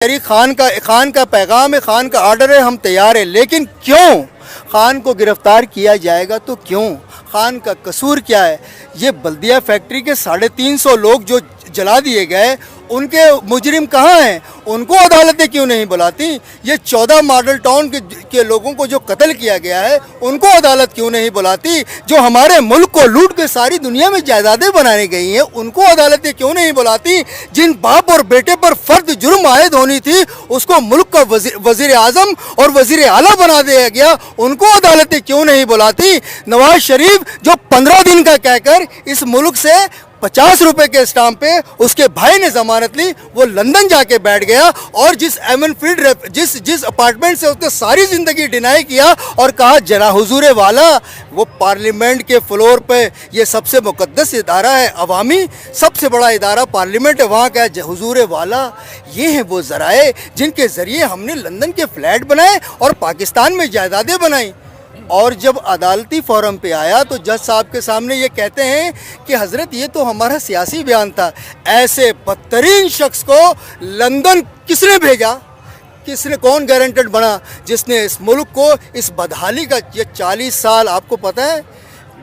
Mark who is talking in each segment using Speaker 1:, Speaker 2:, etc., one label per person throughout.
Speaker 1: خان کا پیغام ہے، خان کا آرڈر ہے، ہم تیار ہیں، لیکن کیوں خان کو گرفتار کیا جائے گا؟ تو کیوں؟ خان کا قصور کیا ہے؟ یہ بلدیہ فیکٹری کے 350 لوگ جو جلا دیے گئے، ان کے مجرم کہاں ہیں؟ ان کو عدالتیں کیوں نہیں بلاتی؟ یہ 14 ماڈل ٹاؤن کے لوگوں کو جو قتل کیا گیا ہے، ان کو عدالت کیوں نہیں بلاتی؟ جو ہمارے ملک کو لوٹ کے ساری دنیا میں جائیدادیں بنائی گئی ہیں، ان کو عدالتیں کیوں نہیں بلاتی؟ جن باپ اور بیٹے پر فرد جرم عائد ہونی تھی، اس کو ملک کا وزیر اعظم اور وزیر اعلیٰ بنا دیا گیا، ان کو عدالتیں کیوں نہیں بلاتی؟ نواز شریف جو 15 دن کا کہہ کر اس ملک سے 50 روپے کے اسٹامپ پہ اس کے بھائی نے ضمانت لی، وہ لندن جا کے بیٹھ گیا، اور جس اپارٹمنٹ سے اس نے ساری زندگی ڈینائی کیا اور کہا جنا حضور والا، وہ پارلیمنٹ کے فلور پہ یہ سب سے مقدس ادارہ ہے، عوامی سب سے بڑا ادارہ پارلیمنٹ ہے، وہاں کا حضور والا۔ یہ ہیں وہ ذرائع جن کے ذریعے ہم نے لندن کے فلیٹ بنائے اور پاکستان میں جائیدادیں بنائیں۔ اور جب عدالتی فورم پہ آیا تو جج صاحب کے سامنے یہ کہتے ہیں کہ حضرت یہ تو ہمارا سیاسی بیان تھا۔ ایسے بدترین شخص کو لندن کس نے بھیجا؟ کون گارنٹر بنا جس نے اس ملک کو اس بدحالی کا؟ یہ 40 سال آپ کو پتہ ہے،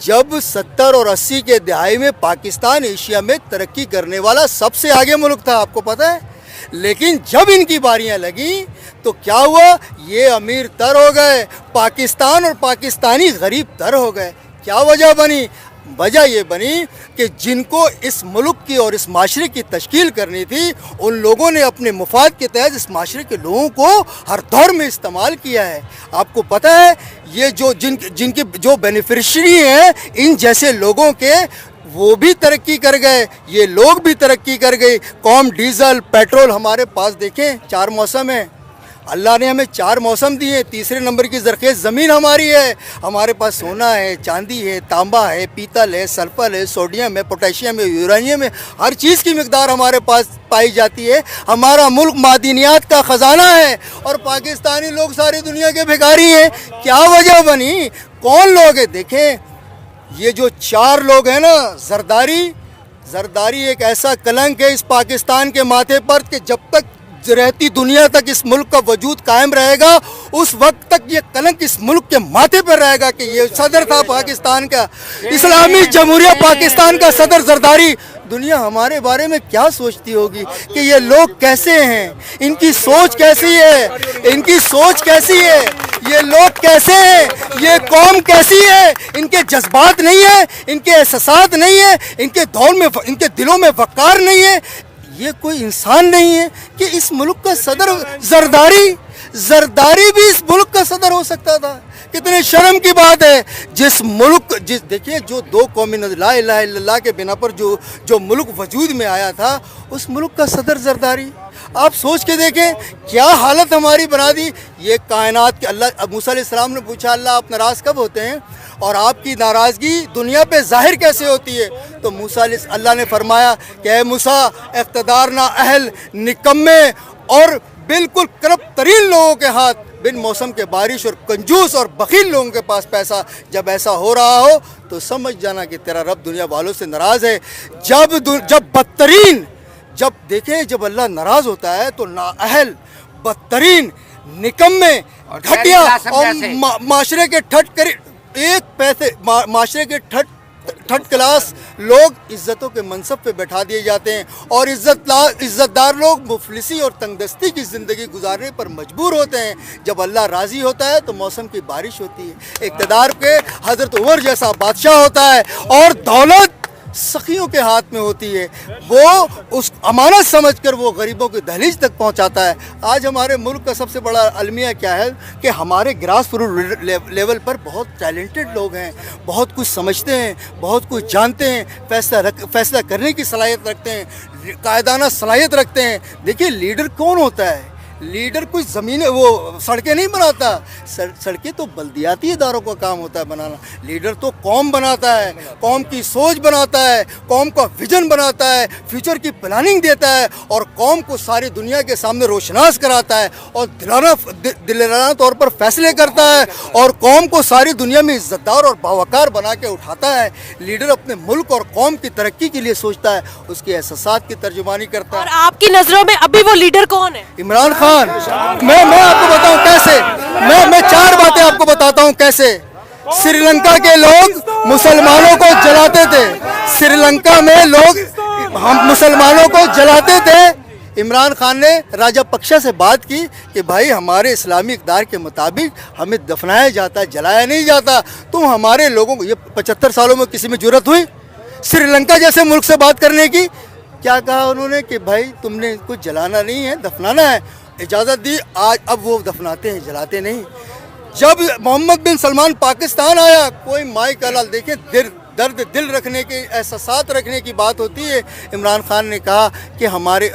Speaker 1: جب 70 اور 80 کے دہائی میں پاکستان ایشیا میں ترقی کرنے والا سب سے آگے ملک تھا، آپ کو پتہ ہے، لیکن جب ان کی باریاں لگیں تو کیا ہوا؟ یہ امیر تر ہو گئے، پاکستان اور پاکستانی غریب تر ہو گئے۔ کیا وجہ بنی؟ وجہ یہ بنی کہ جن کو اس ملک کی اور اس معاشرے کی تشکیل کرنی تھی، ان لوگوں نے اپنے مفاد کے تحت اس معاشرے کے لوگوں کو ہر دور میں استعمال کیا ہے۔ آپ کو پتہ ہے یہ جن کے جو بینیفیشری ہیں ان جیسے لوگوں کے، وہ بھی ترقی کر گئے، یہ لوگ بھی ترقی کر گئے۔ قوم ڈیزل پیٹرول ہمارے پاس دیکھیں 4 موسم ہیں، اللہ نے ہمیں 4 موسم دیے، تیسرے نمبر کی زرخیز زمین ہماری ہے، ہمارے پاس سونا ہے، چاندی ہے، تانبا ہے، پیتل ہے، سلفر ہے، سوڈیم ہے، پوٹیشیم ہے، یورینیم ہے، ہر چیز کی مقدار ہمارے پاس پائی جاتی ہے۔ ہمارا ملک معدنیات کا خزانہ ہے اور پاکستانی لوگ ساری دنیا کے بھکاری ہیں۔ کیا وجہ بنی؟ کون لوگ ہیں؟ دیکھیں یہ جو 4 لوگ ہیں نا، زرداری ایک ایسا کلنک ہے اس پاکستان کے ماتھے پر کہ جب تک رہتی دنیا تک اس ملک کا وجود قائم رہے گا، اس وقت تک یہ کلنک اس ملک کے ماتھے پر رہے گا کہ یہ صدر تھا پاکستان کا، اسلامی جمہوریہ پاکستان کا صدر زرداری۔ دنیا ہمارے بارے میں کیا سوچتی ہوگی کہ یہ لوگ کیسے ہیں، ان کی سوچ کیسی ہے، ان کی سوچ کیسی ہے، یہ لوگ کیسے ہیں، یہ قوم کیسی ہے؟ ان کے جذبات نہیں ہیں، ان کے احساسات نہیں ہیں، ان کے دلوں میں وقار نہیں ہے۔ یہ کوئی انسان نہیں ہے کہ اس ملک کا صدر زرداری بھی اس ملک کا صدر ہو سکتا تھا۔ کتنے شرم کی بات ہے۔ دیکھیے جو 2 قومی لا الہ الا اللہ کے بنا پر جو ملک وجود میں آیا تھا، اس ملک کا صدر زرداری۔ آپ سوچ کے دیکھیں کیا حالت ہماری بنا دی۔ یہ کائنات کے اللہ، موسیٰ علیہ السلام نے پوچھا اللہ آپ ناراض کب ہوتے ہیں اور آپ کی ناراضگی دنیا پہ ظاہر کیسے ہوتی ہے؟ تو اللہ نے فرمایا کہ اے موسیٰ، اقتدار نا اہل، نکمے اور بالکل کرپٹ ترین لوگوں کے ہاتھ، بن موسم کے بارش اور کنجوس اور بخیل لوگوں کے پاس پیسہ، جب ایسا ہو رہا ہو تو سمجھ جانا کہ تیرا رب دنیا والوں سے ناراض ہے۔ جب دیکھیں جب اللہ ناراض ہوتا ہے تو نااہل، بدترین، نکمے، گھٹیا اور معاشرے کے معاشرے کے تھرڈ کلاس لوگ عزتوں کے منصب پہ بٹھا دیے جاتے ہیں، اور عزت دار لوگ مفلسی اور تنگ دستی کی زندگی گزارنے پر مجبور ہوتے ہیں۔ جب اللہ راضی ہوتا ہے تو موسم کی بارش ہوتی ہے، اقتدار کے حضرت عمر جیسا بادشاہ ہوتا ہے، اور دولت سخیوں کے ہاتھ میں ہوتی ہے، وہ اس امانت سمجھ کر وہ غریبوں کی دہلیز تک پہنچاتا ہے۔ آج ہمارے ملک کا سب سے بڑا المیہ کیا ہے کہ ہمارے گراس روٹ لیول پر بہت ٹیلنٹڈ لوگ ہیں، بہت کچھ سمجھتے ہیں، بہت کچھ جانتے ہیں، فیصلہ کرنے کی صلاحیت رکھتے ہیں، قائدانہ صلاحیت رکھتے ہیں۔ دیکھیے لیڈر کون ہوتا ہے؟ لیڈر کوئی زمینیں وہ سڑکیں نہیں بناتا، سڑکیں تو بلدیاتی اداروں کا کام ہوتا ہے بنانا. لیڈر تو قوم بناتا ہے، قوم کی سوچ بناتا ہے، قوم کا ویژن بناتا ہے، فیوچر کی پلاننگ دیتا ہے اور قوم کو ساری دنیا کے سامنے روشناس کراتا ہے اور دلانہ طور پر فیصلے کرتا ہے اور قوم کو ساری دنیا میں عزت دار اور باوقار بنا کے اٹھاتا ہے. لیڈر اپنے ملک اور قوم کی ترقی کے لیے سوچتا ہے، اس کے احساسات کی ترجمانی کرتا ہے.
Speaker 2: اور آپ کی نظروں میں ابھی وہ لیڈر کون ہے؟
Speaker 1: عمران خان. میں آپ کو بتاؤں کیسے، میں 4 باتیں آپ کو بتاتا ہوں کیسے. سری لنکا کے لوگ مسلمانوں کو جلاتے تھے، سری لنکا میں لوگ ہم مسلمانوں کو جلاتے تھے. عمران خان نے راجہ پکشا سے بات کی کہ بھائی ہمارے اسلامی اقدار کے مطابق ہمیں دفنایا جاتا ہے، جلایا نہیں جاتا. تم ہمارے لوگوں کو، یہ 75 سالوں میں کسی میں جرت ہوئی سری لنکا جیسے ملک سے بات کرنے کی؟ کیا کہا انہوں نے کہ بھائی تم نے کچھ جلانا نہیں ہے، دفنانا ہے. اجازت دی. آج اب وہ دفناتے ہیں، جلاتے نہیں. جب محمد بن سلمان پاکستان آیا، کوئی مائی کا لال دیکھیں درد دل رکھنے کے، احساسات رکھنے کی بات ہوتی ہے. عمران خان نے کہا کہ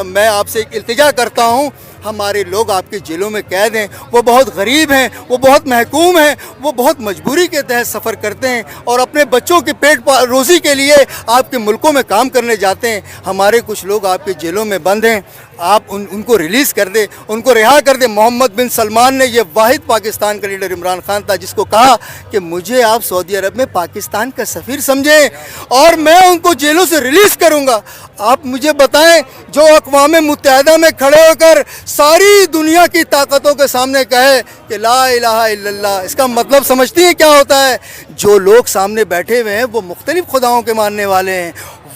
Speaker 1: میں آپ سے ایک التجا کرتا ہوں، ہمارے لوگ آپ کے جیلوں میں قید ہیں، وہ بہت غریب ہیں، وہ بہت محکوم ہیں، وہ بہت مجبوری کے تحت سفر کرتے ہیں اور اپنے بچوں کے پیٹ روزی کے لیے آپ کے ملکوں میں کام کرنے جاتے ہیں. ہمارے کچھ لوگ آپ کے جیلوں میں بند ہیں، آپ ان کو ریلیز کر دیں، ان کو رہا کر دیں. محمد بن سلمان نے، یہ واحد پاکستان کا لیڈر عمران خان تھا جس کو کہا کہ مجھے آپ سعودی عرب میں پاکستان کا سفیر سمجھیں اور میں ان کو جیلوں سے ریلیز کروں گا. آپ مجھے بتائیں، جو اقوام متحدہ میں کھڑے ہو کر ساری دنیا کی طاقتوں کے سامنے کہے کہ لا الہ الا اللہ، اس کا مطلب سمجھتی ہیں کیا ہوتا ہے؟ جو لوگ سامنے بیٹھے ہوئے ہیں وہ مختلف خداؤں کے ماننے والے ہیں.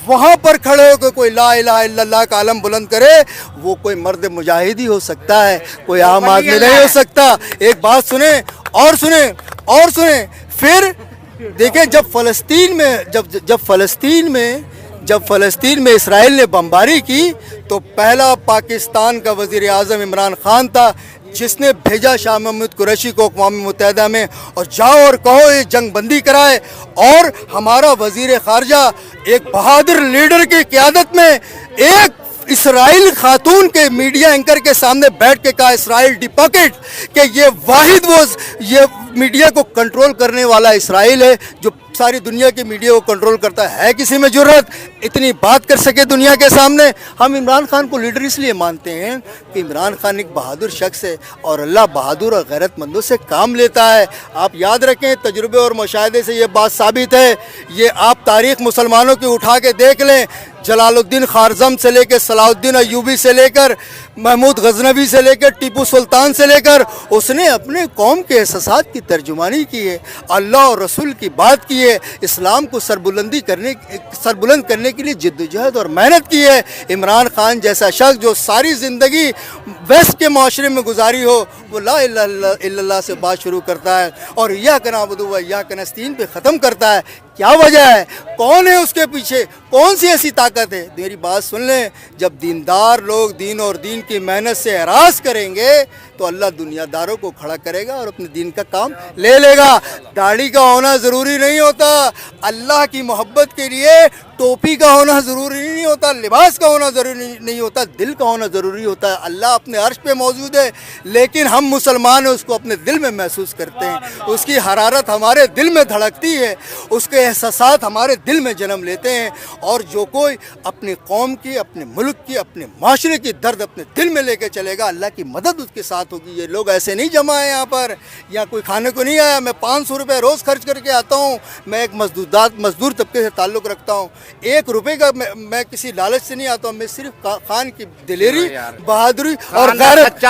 Speaker 1: وہاں پر کھڑے ہو کے کوئی لا الہ الا اللہ کا علم بلند کرے، وہ کوئی مرد مجاہد ہی ہو سکتا ہے، کوئی عام آدمی نہیں ہو سکتا. ایک بات سنیں اور سنیں اور سنیں. پھر دیکھیں، جب فلسطین میں اسرائیل نے بمباری کی تو پہلا پاکستان کا وزیر اعظم عمران خان تھا جس نے بھیجا شاہ محمود قریشی کو اقوام متحدہ میں اور جاؤ اور کہو یہ جنگ بندی کرائے. اور ہمارا وزیر خارجہ ایک بہادر لیڈر کی قیادت میں ایک اسرائیل خاتون کے میڈیا اینکر کے سامنے بیٹھ کے کہا اسرائیل ڈی پاکٹ، کہ یہ واحد یہ میڈیا کو کنٹرول کرنے والا اسرائیل ہے جو ساری دنیا کی میڈیا کو کنٹرول کرتا ہے. کسی میں جرت اتنی بات کر سکے دنیا کے سامنے؟ ہم عمران خان کو لیڈر اس لیے مانتے ہیں کہ عمران خان ایک بہادر شخص ہے اور اللہ بہادر اور غیرت مندوں سے کام لیتا ہے. آپ یاد رکھیں، تجربے اور مشاہدے سے یہ بات ثابت ہے. یہ آپ تاریخ مسلمانوں کی اٹھا کے دیکھ لیں، جلال الدین خوارزم سے لے کے صلاح الدین ایوبی سے لے کر محمود غزنوی سے لے کر ٹیپو سلطان سے لے کر، اس نے اپنے قوم کے احساسات کی ترجمانی کی ہے، اللہ اور رسول کی بات کی ہے، اسلام کو سربلند کرنے کے لیے جدوجہد اور محنت کی ہے. عمران خان جیسا شخص جو ساری زندگی ویسٹ کے معاشرے میں گزاری ہو، وہ لا الہ الا اللہ سے بات شروع کرتا ہے اور ایاک نعبد و ایاک نستعین پہ ختم کرتا ہے. کیا وجہ ہے؟ کون ہے اس کے پیچھے؟ کون سی ایسی طاقت ہے؟ میری بات سن لیں، جب دیندار لوگ دین اور دین کی محنت سے اعراض کریں گے تو اللہ دنیا داروں کو کھڑا کرے گا اور اپنے دین کا کام لے لے گا. داڑھی کا ہونا ضروری نہیں ہوتا، اللہ کی محبت کے لیے ٹوپی کا ہونا ضروری نہیں ہوتا، لباس کا ہونا ضروری نہیں ہوتا، دل کا ہونا ضروری ہوتا ہے. اللہ اپنے عرش پہ موجود ہے لیکن ہم مسلمان اس کو اپنے دل میں محسوس کرتے ہیں، اس کی حرارت ہمارے دل میں دھڑکتی ہے، اس کے احساسات ہمارے دل میں جنم لیتے ہیں. اور جو کوئی اپنی قوم کی، اپنے ملک کی، اپنے معاشرے کی درد اپنے دل میں لے کے چلے گا، اللہ کی مدد اس کے ساتھ ہوگی. یہ لوگ ایسے نہیں جمع ہیں یہاں پر، یہاں کوئی کھانے کو نہیں آیا. میں 500 روپے روز خرچ کر کے آتا ہوں. میں ایک مزدور طبقے سے تعلق رکھتا ہوں. 1 روپے کا میں کسی لالچ سے نہیں آتا ہوں. میں صرف خان کی دلیری، بہادری اور غیرت،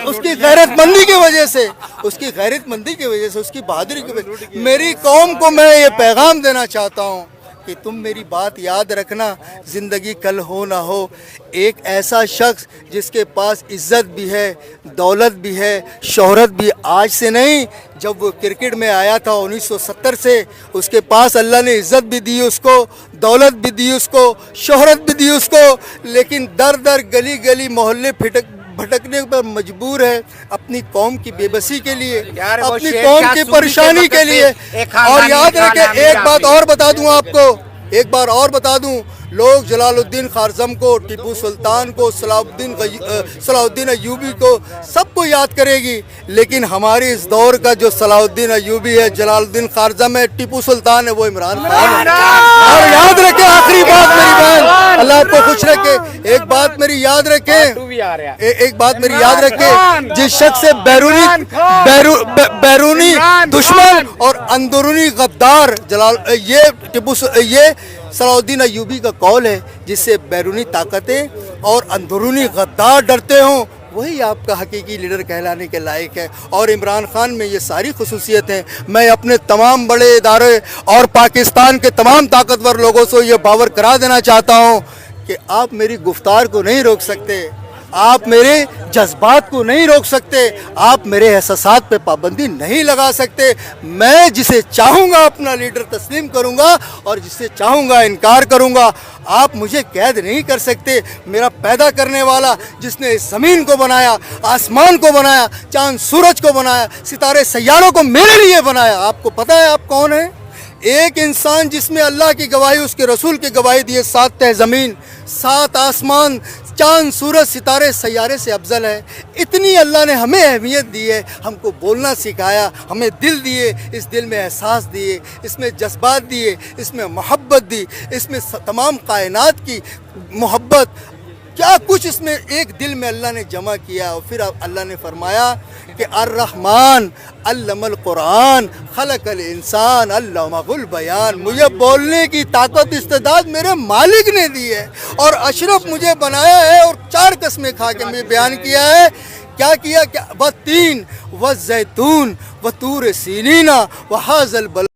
Speaker 1: اس کی غیرت مندی کی وجہ سے، اس کی بہادری کی وجہ سے میری قوم کو میں یہ پیغام دینا چاہتا ہوں کہ تم میری بات یاد رکھنا، زندگی کل ہو نہ ہو. ایک ایسا شخص جس کے پاس عزت بھی ہے، دولت بھی ہے، شہرت بھی، آج سے نہیں، جب وہ کرکٹ میں آیا تھا 1970 سے، اس کے پاس اللہ نے عزت بھی دی، اس کو دولت بھی دی، اس کو شہرت بھی دی اس کو، لیکن در در گلی گلی محلے بھٹکنے پر مجبور ہے اپنی قوم کی بے بسی کے لیے، اپنی قوم کی پریشانی کے لیے. اور یاد رکھیں، ایک بات اور بتا دوں آپ کو، ایک بار اور بتا دوں، لوگ جلال الدین خارزم کو، ٹیپو سلطان کو، صلاح الدین ایوبی کو، سب کو یاد کرے گی، لیکن ہماری اس دور کا جو صلاح الدین ایوبی ہے، جلال الدین خارزم ہے، ٹیپو سلطان ہے، وہ عمران خان ہے۔ اور یاد رکھیں، آخری بات میری بہن، اللہ آپ کو خوش رکھے، ایک بات میری یاد رکھیں، ایک بات میری یاد رکھیں، جس شخص سے بیرونی دشمن اور اندرونی غدار یہ صلاح الدین ایوبی کا قول ہے، جس سے بیرونی طاقتیں اور اندرونی غدار ڈرتے ہوں، وہی آپ کا حقیقی لیڈر کہلانے کے لائق ہے۔ اور عمران خان میں یہ ساری خصوصیت ہیں۔ میں اپنے تمام بڑے ادارے اور پاکستان کے تمام طاقتور لوگوں سے یہ باور کرا دینا چاہتا ہوں کہ آپ میری گفتار کو نہیں روک سکتے، آپ میرے جذبات کو نہیں روک سکتے، آپ میرے احساسات پہ پابندی نہیں لگا سکتے۔ میں جسے چاہوں گا اپنا لیڈر تسلیم کروں گا اور جسے چاہوں گا انکار کروں گا۔ آپ مجھے قید نہیں کر سکتے۔ میرا پیدا کرنے والا، جس نے اس زمین کو بنایا، آسمان کو بنایا، چاند سورج کو بنایا، ستارے سیاروں کو میرے لیے بنایا، آپ کو پتہ ہے آپ کون ہیں؟ ایک انسان جس میں اللہ کی گواہی، اس کے رسول کی گواہی دیے، 7 تہ زمین، 7 آسمان، چاند سورج ستارے سیارے سے افضل ہے۔ اتنی اللہ نے ہمیں اہمیت دی ہے، ہم کو بولنا سکھایا، ہمیں دل دیے، اس دل میں احساس دیے، اس میں جذبات دیے، اس میں محبت دی، اس میں تمام کائنات کی محبت، کیا کچھ اس میں ایک دل میں اللہ نے جمع کیا۔ اور پھر اللہ نے فرمایا کہ الرحمن علم القرآن خلق الانسان علمہ البیان۔ مجھے بولنے کی طاقت، استعداد میرے مالک نے دی ہے، اور اشرف مجھے بنایا ہے، اور 4 قسمیں کھا کے مجھے بیان کیا ہے۔ کیا کیا کہ والتین والزیتون وطور سینین وہذا البلد